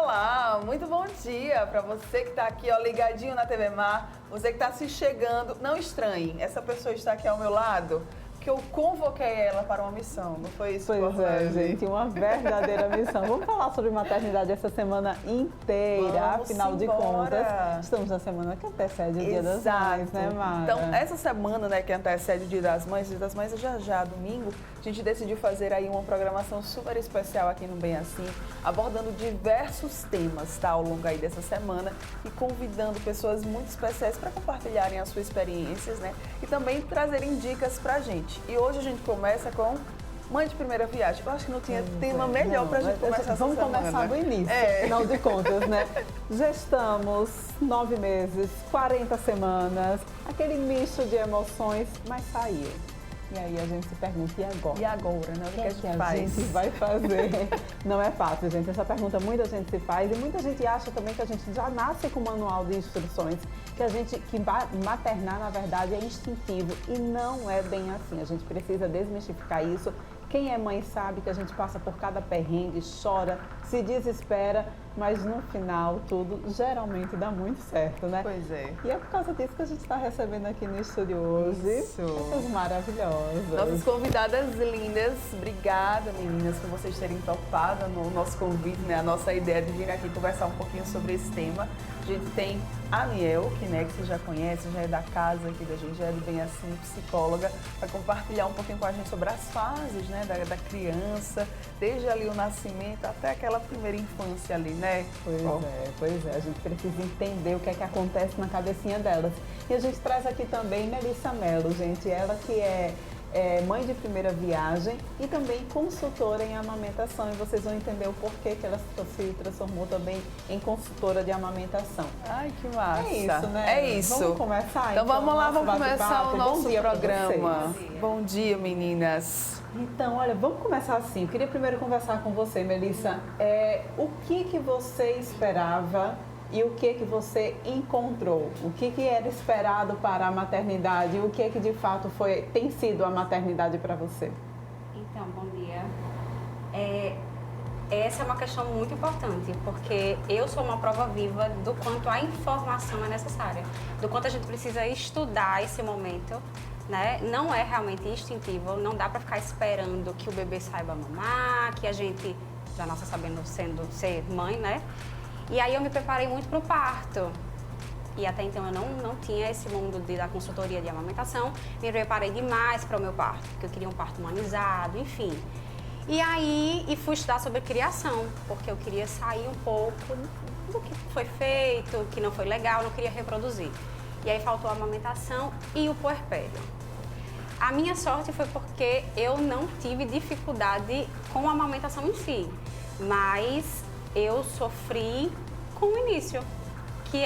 Olá, muito bom dia para você que está aqui, ó, ligadinho na TV Mar, você que está se chegando. Não estranhe, essa pessoa está aqui ao meu lado, que eu convoquei ela para uma missão, não foi isso? Pois é, gente, uma verdadeira missão. Vamos falar sobre maternidade essa semana inteira, afinal de contas, estamos na semana que antecede o Dia das Mães, né, Mara? Então, essa semana, né, que antecede o Dia das Mães é já, domingo, a gente decidiu fazer aí uma programação super especial aqui no Bem Assim, abordando diversos temas, tá, ao longo aí dessa semana e convidando pessoas muito especiais para compartilharem as suas experiências, né, e também trazerem dicas pra gente. E hoje a gente começa com Mãe de Primeira Viagem. Eu acho que não tinha tema melhor pra gente começar essa semana. Vamos começar do início, afinal de contas, né? Gestamos 9 meses, 40 semanas, aquele misto de emoções, mas saiu. E aí a gente se pergunta, e agora? E agora, né? O que a gente faz? A gente vai fazer? Não é fácil, gente. Essa pergunta muita gente se faz e muita gente acha também que a gente já nasce com um manual de instruções, que maternar, na verdade, é instintivo. E não é bem assim. A gente precisa desmistificar isso. Quem é mãe sabe que a gente passa por cada perrengue, chora, se desespera, mas no final tudo geralmente dá muito certo, né? Pois é. E é por causa disso que a gente está recebendo aqui no estúdio hoje essas maravilhosas. Nossas convidadas lindas. Obrigada, meninas, por vocês terem topado no nosso convite, né? A nossa ideia de vir aqui conversar um pouquinho sobre esse tema. A gente tem a Aniel, que você já conhece, já é da casa aqui da gente, já é do Bem Assim, psicóloga, para compartilhar um pouquinho com a gente sobre as fases, né, da criança, desde ali o nascimento até aquela primeira infância ali, né? Pois é, a gente precisa entender o que é que acontece na cabecinha delas. E a gente traz aqui também Melissa Mello, gente, ela que é mãe de primeira viagem e também consultora em amamentação. E vocês vão entender o porquê que ela se transformou também em consultora de amamentação. Ai, que massa! É isso, né? É isso. Vamos começar, então vamos lá, vamos começar o nosso programa. Bom dia, meninas! Então, olha, vamos começar assim. Eu queria primeiro conversar com você, Melissa. O que você esperava e o que você encontrou? O que era esperado para a maternidade e o que de fato tem sido a maternidade para você? Então, bom dia. Essa é uma questão muito importante, porque eu sou uma prova viva do quanto a informação é necessária, do quanto a gente precisa estudar esse momento, né? Não é realmente instintivo, não dá para ficar esperando que o bebê saiba mamar, que a gente já nasce sabendo ser mãe, né? E aí eu me preparei muito para o parto. E até então eu não tinha esse mundo da consultoria de amamentação. Me preparei demais para o meu parto, porque eu queria um parto humanizado, enfim. E aí fui estudar sobre criação, porque eu queria sair um pouco do que foi feito, que não foi legal, não queria reproduzir. E aí faltou a amamentação e o puerpério. A minha sorte foi porque eu não tive dificuldade com a amamentação em si, mas eu sofri com o início, que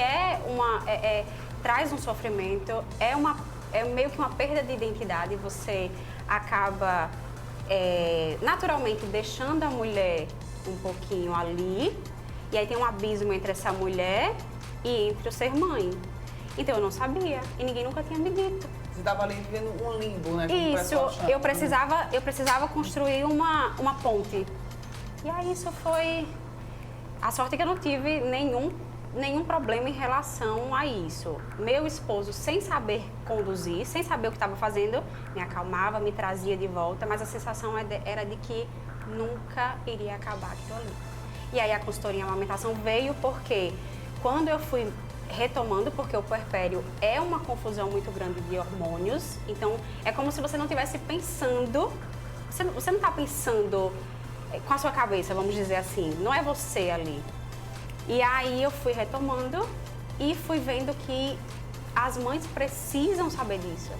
traz um sofrimento, é meio que uma perda de identidade. Você acaba naturalmente deixando a mulher um pouquinho ali, e aí tem um abismo entre essa mulher e entre o ser mãe. Então eu não sabia e ninguém nunca tinha me dito. Você estava ali vivendo um limbo, né? Isso, eu precisava construir uma ponte. E aí isso foi... A sorte é que eu não tive nenhum problema em relação a isso. Meu esposo, sem saber conduzir, sem saber o que estava fazendo, me acalmava, me trazia de volta, mas a sensação era de que nunca iria acabar aquilo ali. E aí a consultoria em amamentação veio porque quando eu fui retomando, porque o puerpério é uma confusão muito grande de hormônios, então é como se você não estivesse pensando, você não está pensando com a sua cabeça, vamos dizer assim, não é você ali. E aí eu fui retomando e fui vendo que as mães precisam saber disso.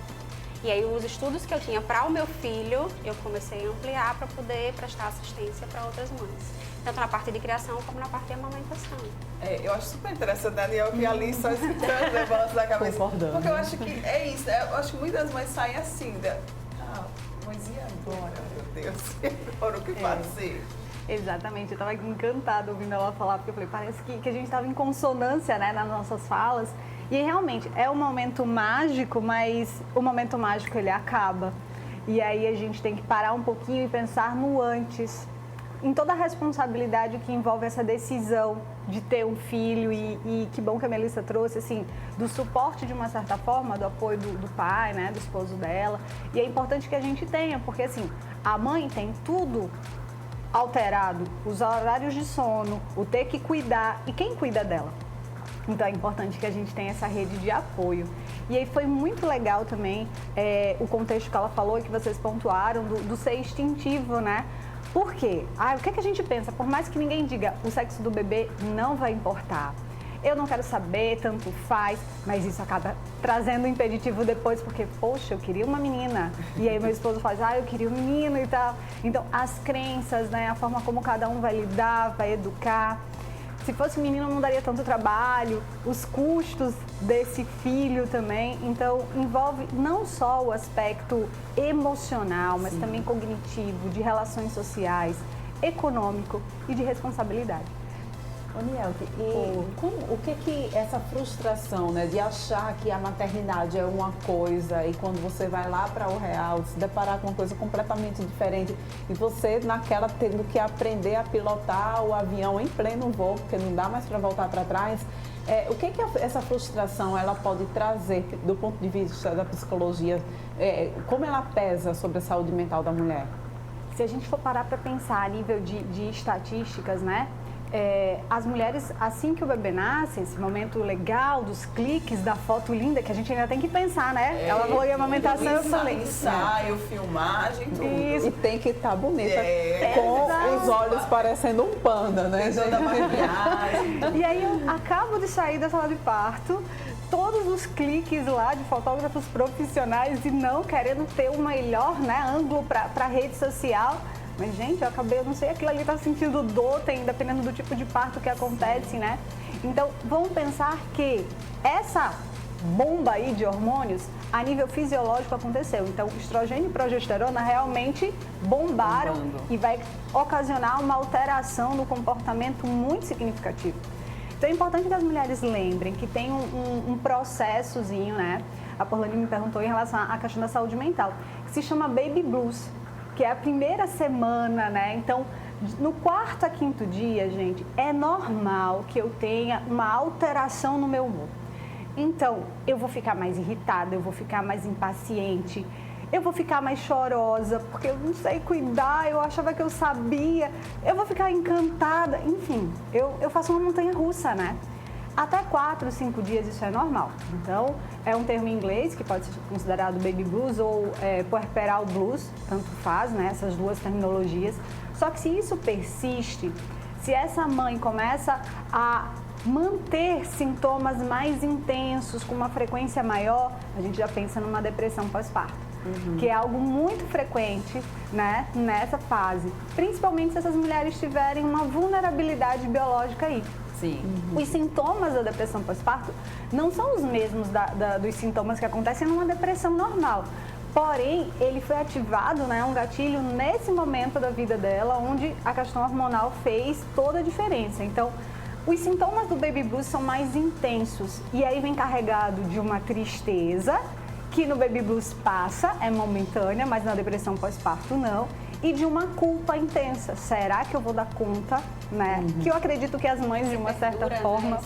E aí os estudos que eu tinha para o meu filho, eu comecei a ampliar para poder prestar assistência para outras mães. Tanto na parte de criação como na parte de amamentação. Eu acho super interessante, Daniel, que ali só escutando o negócio da cabeça. Concordando. Porque eu acho que é isso, eu acho que muitas mães saem assim, mas e agora, meu Deus? Agora o que fazer? Exatamente, eu estava encantada ouvindo ela falar, porque eu falei, parece que a gente estava em consonância, né, nas nossas falas. E realmente, é um momento mágico, mas o momento mágico ele acaba. E aí a gente tem que parar um pouquinho e pensar no antes. em toda a responsabilidade que envolve essa decisão de ter um filho e que bom que a Melissa trouxe, assim, do suporte de uma certa forma, do apoio do pai, né, do esposo dela. E é importante que a gente tenha, porque assim, a mãe tem tudo alterado, os horários de sono, o ter que cuidar e quem cuida dela. Então é importante que a gente tenha essa rede de apoio. E aí foi muito legal também o contexto que ela falou e que vocês pontuaram do ser instintivo, né? Por quê? O que é que a gente pensa? Por mais que ninguém diga, o sexo do bebê não vai importar. Eu não quero saber, tanto faz, mas isso acaba trazendo um impeditivo depois, porque, poxa, eu queria uma menina. E aí meu esposo faz, eu queria um menino e tal. Então, as crenças, né, a forma como cada um vai lidar, vai educar. Se fosse menino, não daria tanto trabalho, os custos desse filho também. Então, envolve não só o aspecto emocional, mas também cognitivo, de relações sociais, econômico e de responsabilidade. Onielke, o que essa frustração, né, de achar que a maternidade é uma coisa e quando você vai lá para o real, se deparar com uma coisa completamente diferente e você naquela tendo que aprender a pilotar o avião em pleno voo, porque não dá mais para voltar para trás, o que essa frustração ela pode trazer do ponto de vista da psicologia, como ela pesa sobre a saúde mental da mulher? Se a gente for parar para pensar a nível de estatísticas, né? As mulheres, assim que o bebê nasce, esse momento legal dos cliques, da foto linda, que a gente ainda tem que pensar, né? Ela falou em amamentação, eu falei. Ensaio, filmagem, tudo. Isso. E tem que estar bonita, com os olhos parecendo um panda, né? Da maquiagem. E aí eu acabo de sair da sala de parto, todos os cliques lá de fotógrafos profissionais e não querendo ter o melhor, né, ângulo para a rede social. Mas, gente, eu não sei, aquilo ali tá sentindo dor, dependendo do tipo de parto que acontece, né? Então, vamos pensar que essa bomba aí de hormônios, a nível fisiológico, aconteceu. Então, estrogênio e progesterona realmente bombaram e vai ocasionar uma alteração no comportamento muito significativo. Então, é importante que as mulheres lembrem que tem um processozinho, né? A Porlane me perguntou em relação à questão da saúde mental, que se chama Baby Blues, que é a primeira semana, né? Então, no 4º a 5º dia, gente, é normal que eu tenha uma alteração no meu humor. Então, eu vou ficar mais irritada, eu vou ficar mais impaciente, eu vou ficar mais chorosa, porque eu não sei cuidar, eu achava que eu sabia, eu vou ficar encantada, enfim, eu faço uma montanha-russa, né? Até 4, 5 dias isso é normal. Então, é um termo em inglês que pode ser considerado baby blues ou puerperal blues, tanto faz, né? Essas duas terminologias. Só que se isso persiste, se essa mãe começa a manter sintomas mais intensos, com uma frequência maior, a gente já pensa numa depressão pós-parto. Que é algo muito frequente, né, nessa fase. Principalmente se essas mulheres tiverem uma vulnerabilidade biológica aí. Sim. Os sintomas da depressão pós-parto não são os mesmos dos sintomas que acontecem numa depressão normal. Porém, ele foi ativado, né, um gatilho nesse momento da vida dela, onde a questão hormonal fez toda a diferença. Então, os sintomas do baby blues são mais intensos e aí vem carregado de uma tristeza, que no baby blues passa, é momentânea, mas na depressão pós-parto não, e de uma culpa intensa. Será que eu vou dar conta, né? Que eu acredito que as mães, de uma certa forma,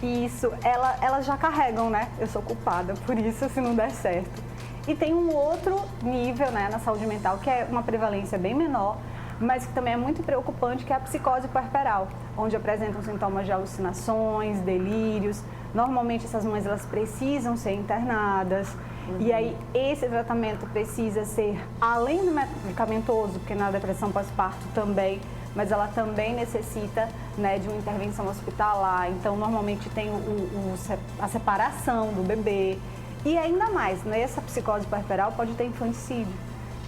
isso, elas já carregam, né? Eu sou culpada por isso se não der certo. E tem um outro nível, né, na saúde mental, que é uma prevalência bem menor, mas que também é muito preocupante, que é a psicose puerperal, onde apresentam sintomas de alucinações, delírios. Normalmente essas mães elas precisam ser internadas e aí esse tratamento precisa ser além do medicamentoso, porque na depressão pós-parto também, mas ela também necessita, né, de uma intervenção hospitalar. Então normalmente tem a separação do bebê e ainda mais, nessa psicose puerperal pode ter infanticídio.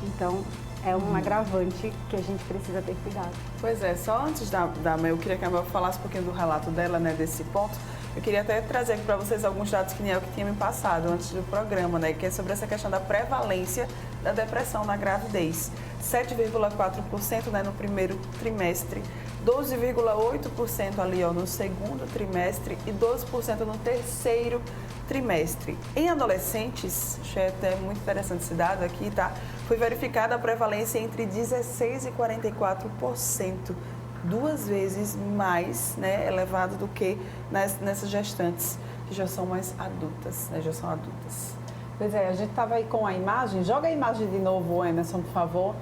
Então é um agravante que a gente precisa ter cuidado. Pois é, só antes da Mel, eu queria que a Mel falasse um pouquinho do relato dela, né, desse ponto. Eu queria até trazer aqui para vocês alguns dados que Nielke tinha me passado antes do programa, né, que é sobre essa questão da prevalência da depressão na gravidez. 7,4%, né, no primeiro trimestre, 12,8% ali ó, no segundo trimestre e 12% no terceiro trimestre. Em adolescentes, achei até muito interessante esse dado aqui, tá? Foi verificada a prevalência entre 16% e 44%, 2 vezes mais, né, elevado do que nessas gestantes que já são mais adultas, né, já são adultas. Pois é, a gente estava aí com a imagem, joga a imagem de novo, Emerson, por favor.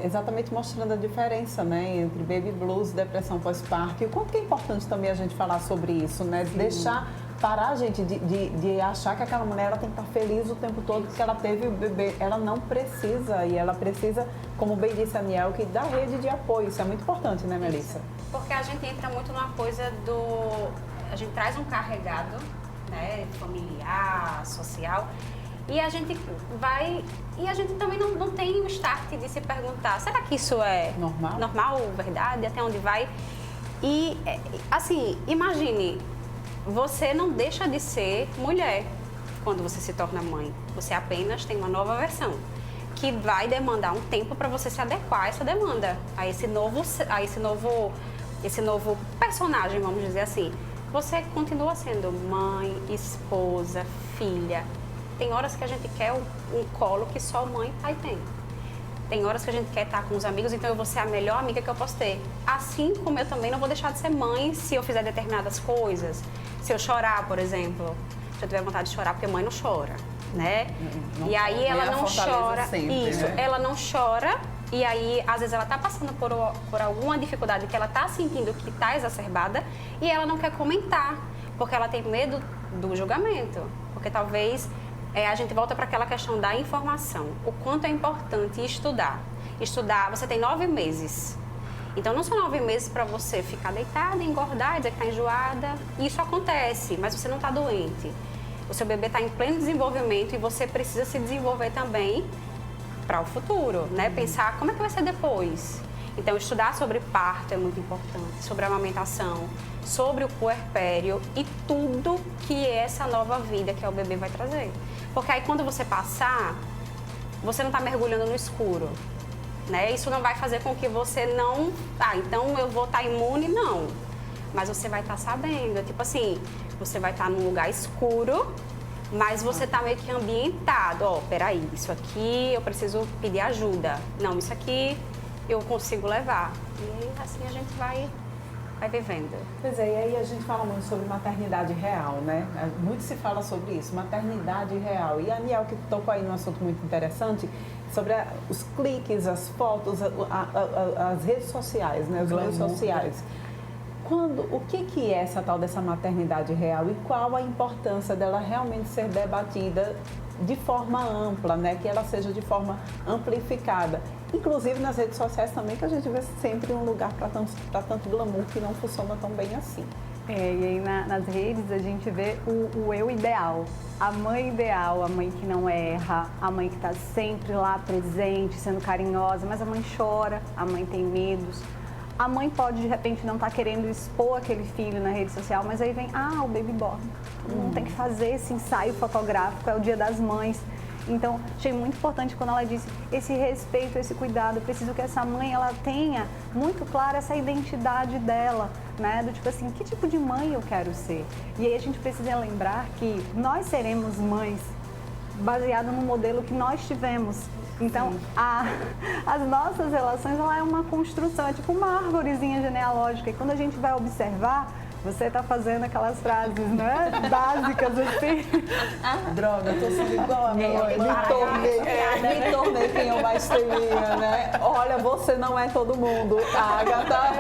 Exatamente mostrando a diferença, né, entre baby blues, depressão pós-parto, e o quanto que é importante também a gente falar sobre isso, né, parar a gente de achar que aquela mulher ela tem que estar feliz o tempo todo porque ela teve o bebê. Ela não precisa, e ela precisa, como bem disse a Aniel, que da rede de apoio. Isso é muito importante, né, Melissa? Porque a gente entra muito numa coisa do... A gente traz um carregado, né, familiar, social, e a gente vai... E a gente também não tem o start de se perguntar, será que isso é normal, verdade, até onde vai? E, assim, imagine, você não deixa de ser mulher quando você se torna mãe. Você apenas tem uma nova versão, que vai demandar um tempo para você se adequar a essa demanda, a esse novo personagem, vamos dizer assim. Você continua sendo mãe, esposa, filha. Tem horas que a gente quer um colo que só mãe e pai tem. Tem horas que a gente quer estar com os amigos, então eu vou ser a melhor amiga que eu posso ter. Assim como eu também não vou deixar de ser mãe se eu fizer determinadas coisas. Se eu chorar, por exemplo, se eu tiver vontade de chorar, porque mãe não chora, né? E aí ela não chora, sempre, isso, né? ela não chora, e aí às vezes ela tá passando por alguma dificuldade que ela tá sentindo que tá exacerbada e ela não quer comentar, porque ela tem medo do julgamento, porque talvez a gente volta para aquela questão da informação, o quanto é importante estudar. Estudar, você tem 9 meses. Então, não são 9 meses para você ficar deitada, engordar, dizer que está enjoada. Isso acontece, mas você não está doente. O seu bebê está em pleno desenvolvimento e você precisa se desenvolver também para o futuro, né? Pensar como é que vai ser depois. Então, estudar sobre parto é muito importante, sobre a amamentação, sobre o puerpério e tudo que essa nova vida que é o bebê vai trazer. Porque aí, quando você passar, você não está mergulhando no escuro. Né? Isso não vai fazer com que você não... então eu vou estar imune, não. Mas você vai estar sabendo. Tipo assim, você vai estar num lugar escuro, mas você está meio que ambientado. Peraí, isso aqui eu preciso pedir ajuda. Não, isso aqui eu consigo levar. E assim a gente vai vivendo. Pois é, e aí a gente fala muito sobre maternidade real, né? Muito se fala sobre isso, maternidade real. E a Aniel, que tocou aí num assunto muito interessante, sobre os cliques, as fotos, as redes sociais, né? Os meios sociais. O que é essa tal dessa maternidade real e qual a importância dela realmente ser debatida de forma ampla, né? Que ela seja de forma amplificada. Inclusive nas redes sociais também, que a gente vê sempre um lugar para tanto glamour que não funciona tão bem assim. E aí nas redes a gente vê o eu ideal, a mãe ideal, a mãe que não erra, a mãe que está sempre lá presente, sendo carinhosa, mas a mãe chora, a mãe tem medos. A mãe pode, de repente, não estar querendo expor aquele filho na rede social, mas aí vem, o baby born. Todo mundo tem que fazer esse ensaio fotográfico, é o Dia das Mães. Então, achei muito importante quando ela disse esse respeito, esse cuidado. Eu preciso que essa mãe, ela tenha muito clara essa identidade dela, né? Do tipo assim, que tipo de mãe eu quero ser? E aí a gente precisa lembrar que nós seremos mães baseado no modelo que nós tivemos. Então, as nossas relações, ela é uma construção, é tipo uma árvorezinha genealógica. E quando a gente vai observar, você está fazendo aquelas frases, né? Básicas, assim. Droga, eu tô sendo igual a minha mãe. Me tornei quem eu mais temia, né? Olha, você não é todo mundo, Agatha.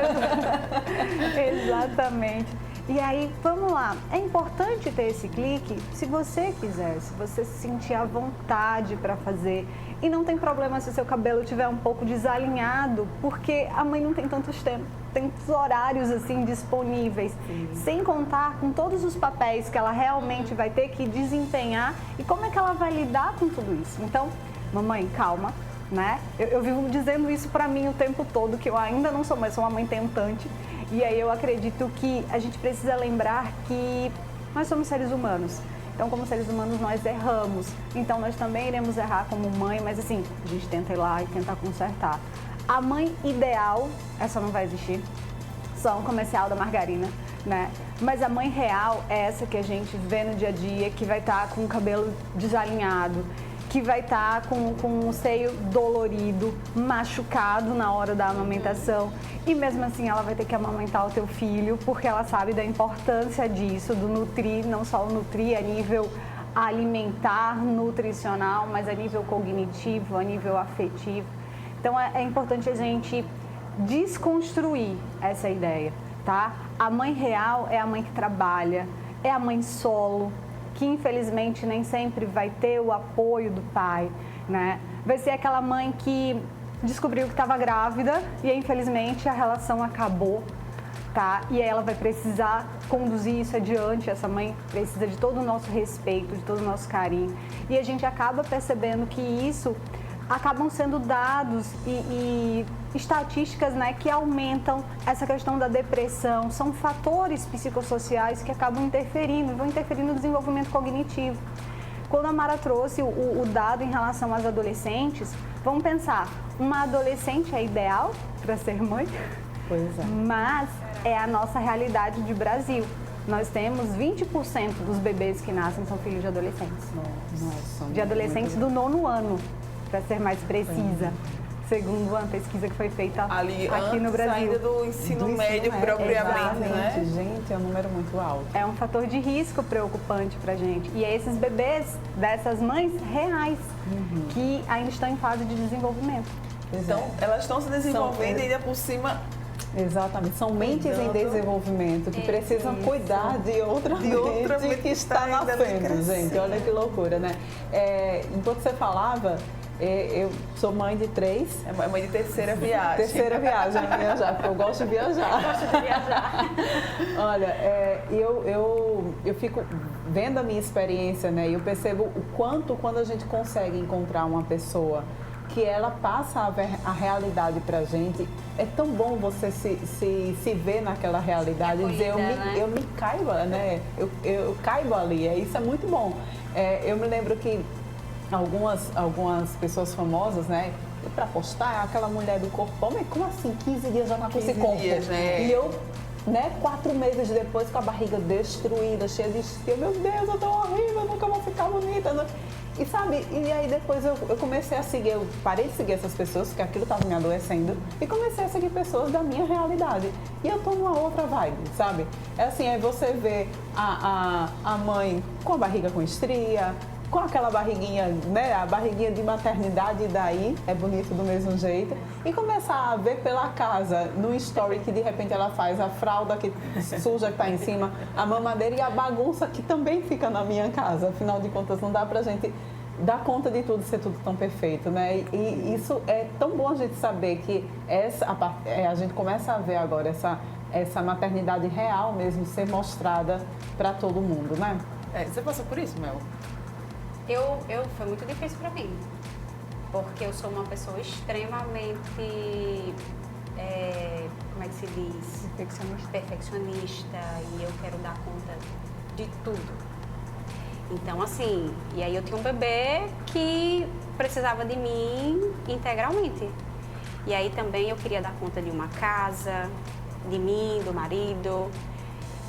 Exatamente. E aí, vamos lá. É importante ter esse clique se você quiser, se você se sentir à vontade para fazer. E não tem problema se o seu cabelo estiver um pouco desalinhado, porque a mãe não tem tantos tempos, tantos horários assim disponíveis. Sim. Sem contar com todos os papéis que ela realmente vai ter que desempenhar e como é que ela vai lidar com tudo isso. Então, mamãe, calma, né? Eu vivo dizendo isso para mim o tempo todo, que eu ainda não sou mãe, sou uma mãe tentante. E aí eu acredito que a gente precisa lembrar que nós somos seres humanos. Então, como seres humanos, nós erramos. Então, nós também iremos errar como mãe, mas assim, a gente tenta ir lá e tentar consertar. A mãe ideal, essa não vai existir. Só um comercial da margarina, né? Mas a mãe real é essa que a gente vê no dia a dia, que vai estar com o cabelo desalinhado, que vai estar com o seio dolorido, machucado na hora da amamentação. E mesmo assim ela vai ter que amamentar o teu filho, porque ela sabe da importância disso, do nutrir, não só o nutrir a nível alimentar, nutricional, mas a nível cognitivo, a nível afetivo. Então é importante a gente desconstruir essa ideia, tá? A mãe real é a mãe que trabalha, é a mãe solo, que infelizmente nem sempre vai ter o apoio do pai, né? Vai ser aquela mãe que descobriu que estava grávida e infelizmente a relação acabou, tá? E aí ela vai precisar conduzir isso adiante, essa mãe precisa de todo o nosso respeito, de todo o nosso carinho. E a gente acaba percebendo que isso acabam sendo dados e estatísticas, né, que aumentam essa questão da depressão. São fatores psicossociais que acabam interferindo, vão interferir no desenvolvimento cognitivo. Quando a Mara trouxe o dado em relação às adolescentes, vamos pensar, uma adolescente é ideal para ser mãe? Pois é. Mas é a nossa realidade de Brasil. Nós temos 20% dos bebês que nascem são filhos de adolescentes. Nossa, de adolescentes do 9º ano, para ser mais precisa, segundo uma pesquisa que foi feita Ali, aqui no Brasil. ainda do ensino médio propriamente, né? Gente, é um número muito alto. É um fator de risco preocupante para a gente. E é esses bebês dessas mães reais que ainda estão em fase de desenvolvimento. Então, elas estão se desenvolvendo e ainda por cima... Exatamente, são mentes em desenvolvimento que precisam cuidar de outra mente que está nascendo, gente. Olha que loucura, né? Enquanto você falava, eu sou mãe de 3. É mãe de terceira viagem. Terceira viagem, viajar, porque eu gosto de viajar. Gosto de viajar. Olha, eu fico vendo a minha experiência, né? E eu percebo o quanto, quando a gente consegue encontrar uma pessoa que ela passa a realidade pra gente, é tão bom você se ver naquela realidade e dizer, eu me caiba, né? Eu caibo ali, isso é muito bom. Eu me lembro que algumas pessoas famosas, né? Pra postar, aquela mulher do corpão, mas como assim, 15 dias já tá com esse corpo? Dias, né? E eu, né, 4 meses depois com a barriga destruída, cheia de estria, meu Deus, eu tô horrível, eu nunca vou ficar bonita. E sabe, e aí depois eu comecei a seguir, eu parei de seguir essas pessoas, porque aquilo estava me adoecendo, e comecei a seguir pessoas da minha realidade. E eu tô numa outra vibe, sabe? É assim, aí você vê a mãe com a barriga com estria, com aquela barriguinha, né, a barriguinha de maternidade, e daí é bonito do mesmo jeito, e começar a ver pela casa, no story que de repente ela faz, a fralda que suja que tá em cima, a mamadeira e a bagunça que também fica na minha casa. Afinal de contas, não dá pra gente dar conta de tudo, ser tudo tão perfeito, né? E isso é tão bom a gente saber que a gente começa a ver agora essa maternidade real mesmo ser mostrada para todo mundo, né? Você passou por isso, Mel? Foi muito difícil para mim, porque eu sou uma pessoa extremamente, como é que se diz? Perfeccionista, e eu quero dar conta de tudo. Então, assim, e aí eu tinha um bebê que precisava de mim integralmente. E aí também eu queria dar conta de uma casa, de mim, do marido.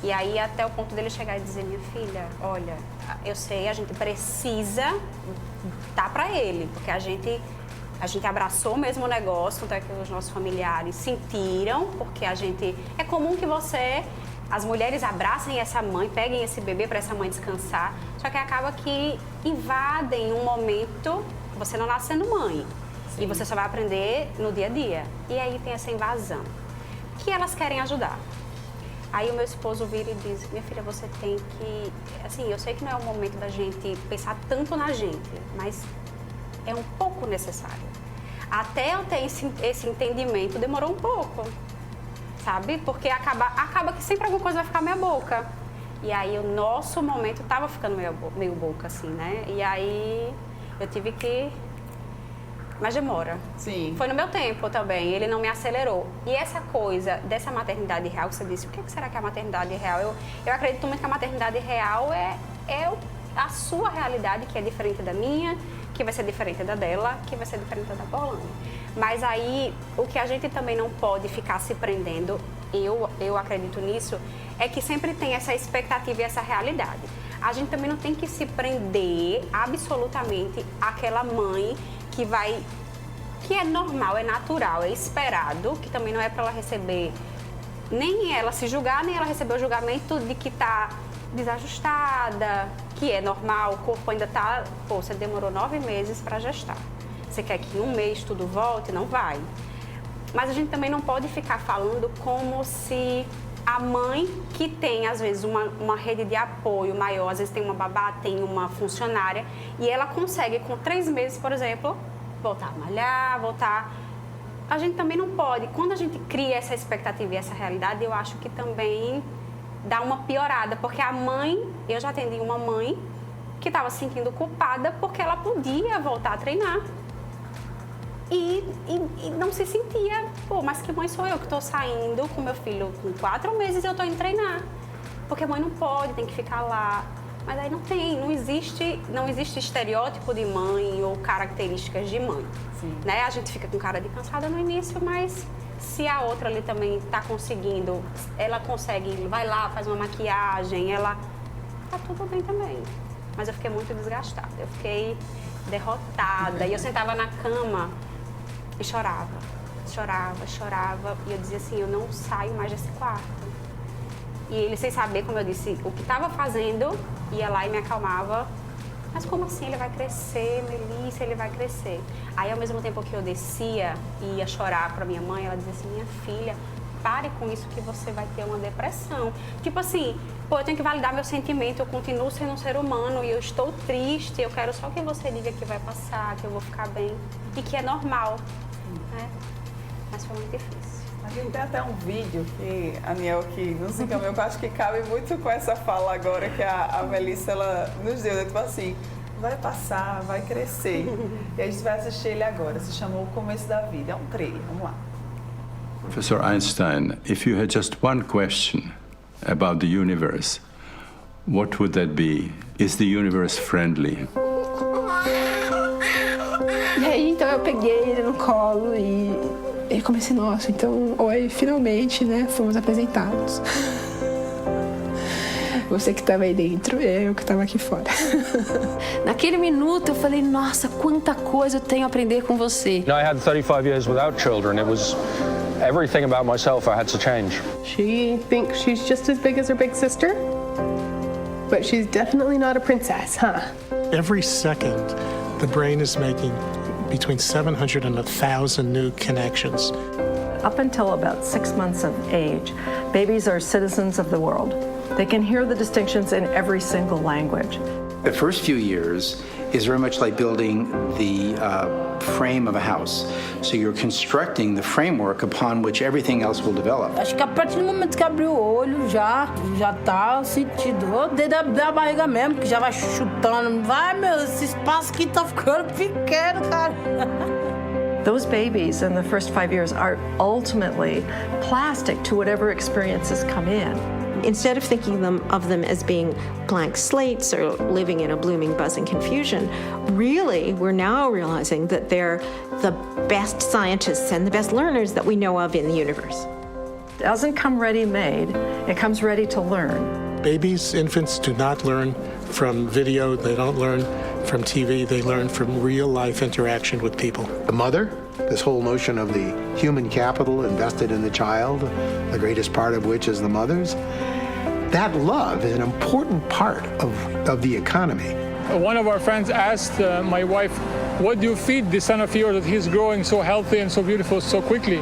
E aí até o ponto dele chegar e dizer, minha filha, olha, eu sei, a gente precisa dar pra ele, porque a gente abraçou mesmo o negócio, tanto é que os nossos familiares sentiram, porque é comum que as mulheres abracem essa mãe, peguem esse bebê para essa mãe descansar, só que acaba que invadem um momento, você não nasce sendo mãe, e você só vai aprender no dia a dia. E aí tem essa invasão, que elas querem ajudar. Aí o meu esposo vira e diz, minha filha, você tem que... Assim, eu sei que não é o momento da gente pensar tanto na gente, mas é um pouco necessário. Até eu ter esse entendimento, demorou um pouco, sabe? Porque acaba que sempre alguma coisa vai ficar meia boca. E aí o nosso momento tava ficando meio boca, assim, né? E aí eu tive que... Mas demora. Sim. Foi no meu tempo também, ele não me acelerou. E essa coisa dessa maternidade real que você disse, o que será que é a maternidade real? Eu acredito muito que a maternidade real é a sua realidade, que é diferente da minha, que vai ser diferente da dela, que vai ser diferente da Paulane. Mas aí, o que a gente também não pode ficar se prendendo, eu acredito nisso, é que sempre tem essa expectativa e essa realidade. A gente também não tem que se prender absolutamente àquela mãe que é normal, é natural, é esperado, que também não é para ela receber, nem ela se julgar, nem ela receber o julgamento de que está desajustada, que é normal, o corpo ainda está, você demorou 9 meses para gestar. Você quer que em 1 mês tudo volte? Não vai. Mas a gente também não pode ficar falando como se a mãe que tem, às vezes, uma rede de apoio maior, às vezes tem uma babá, tem uma funcionária, e ela consegue, com 3 meses, por exemplo, voltar a malhar, voltar... A gente também não pode. Quando a gente cria essa expectativa e essa realidade, eu acho que também dá uma piorada, porque a mãe, eu já atendi uma mãe que estava se sentindo culpada porque ela podia voltar a treinar. E não se sentia, mas que mãe sou eu que estou saindo com meu filho com 4 meses e eu estou indo treinar. Porque mãe não pode, tem que ficar lá. Mas aí não existe estereótipo de mãe ou características de mãe. Né? A gente fica com cara de cansada no início, mas se a outra ali também está conseguindo, ela consegue, vai lá, faz uma maquiagem, tá tudo bem também. Mas eu fiquei muito desgastada, eu fiquei derrotada. E eu sentava na cama e chorava. E eu dizia assim, eu não saio mais desse quarto. E ele, sem saber, como eu disse, o que estava fazendo, ia lá e me acalmava. Mas como assim? Ele vai crescer, Melissa, ele vai crescer. Aí, ao mesmo tempo que eu descia e ia chorar para minha mãe, ela dizia assim, minha filha, pare com isso que você vai ter uma depressão. Tipo assim, eu tenho que validar meu sentimento, eu continuo sendo um ser humano e eu estou triste, eu quero só que você diga que vai passar, que eu vou ficar bem e que é normal, né? Mas foi muito difícil. A gente tem até um vídeo que a Niel que nos encaminhou, que eu acho que cabe muito com essa fala agora que a Melissa ela nos deu, né? Tipo assim, vai passar, vai crescer. E a gente vai assistir ele agora, se chamou O Começo da Vida, é um trailer, vamos lá. Professor Einstein, if you had just one question about the universe, what would that be? Is the universe friendly? E aí, então eu peguei ele no colo e comecei, nossa, então, oi, finalmente, né, fomos apresentados. Você que estava aí dentro, eu que estava aqui fora. Naquele minuto eu falei, nossa, quanta coisa eu tenho a aprender com você. I had 35 years without children. It was everything about myself I had to change. She thinks she's just as big as her big sister, but she's definitely not a princess, huh? Every second, the brain is making between 700 and 1,000 new connections. Up until about 6 months of age, babies are citizens of the world. They can hear the distinctions in every single language. The first few years is very much like building the frame of a house. So you're constructing the framework upon which everything else will develop. Acho que a partir do momento que abriu o olho, já tá sentindo desde da barriga mesmo, que já vai chutando. Vai, meu, esse espaço aqui tá ficando pequeno, cara. Those babies in the first 5 years are ultimately plastic to whatever experiences come in. Instead of thinking of them as being blank slates or living in a blooming, buzzing confusion, really, we're now realizing that they're the best scientists and the best learners that we know of in the universe. It doesn't come ready-made, it comes ready to learn. Babies, infants do not learn from video, they don't learn from TV, they learn from real-life interaction with people. The mother, this whole notion of the human capital invested in the child, the greatest part of which is the mother's, that love is an important part of the economy. One of our friends asked my wife, what do you feed the son of yours that he's growing so healthy and so beautiful so quickly?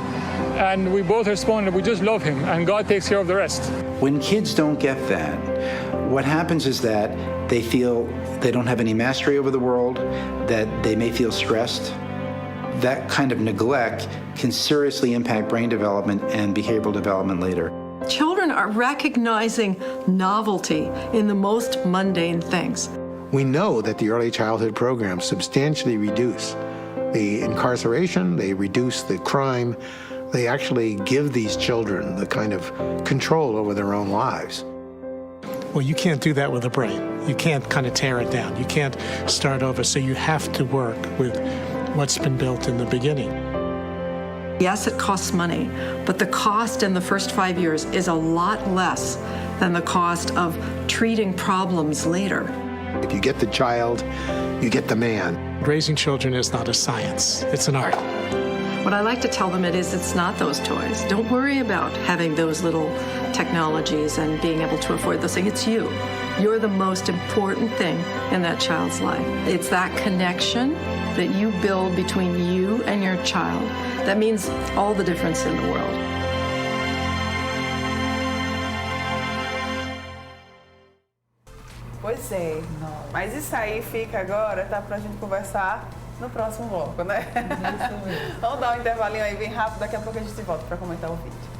And we both responded, we just love him, and God takes care of the rest. When kids don't get that, what happens is that they feel they don't have any mastery over the world, that they may feel stressed. That kind of neglect can seriously impact brain development and behavioral development later. Children are recognizing novelty in the most mundane things. We know that the early childhood programs substantially reduce the incarceration, they reduce the crime, they actually give these children the kind of control over their own lives. Well, you can't do that with a brain. You can't kind of tear it down. You can't start over. So you have to work with what's been built in the beginning. Yes, it costs money, but the cost in the first 5 years is a lot less than the cost of treating problems later. If you get the child, you get the man. Raising children is not a science. It's an art. What I like to tell them it's not those toys. Don't worry about having those little technologies and being able to afford those things. It's you. You're the most important thing in that child's life. It's that connection that you build between you and your child that means all the difference in the world. Pois é, mas isso aí fica agora, tá pra gente conversar no próximo bloco, né? Vamos dar um intervalinho aí bem rápido, daqui a pouco a gente volta para comentar o vídeo.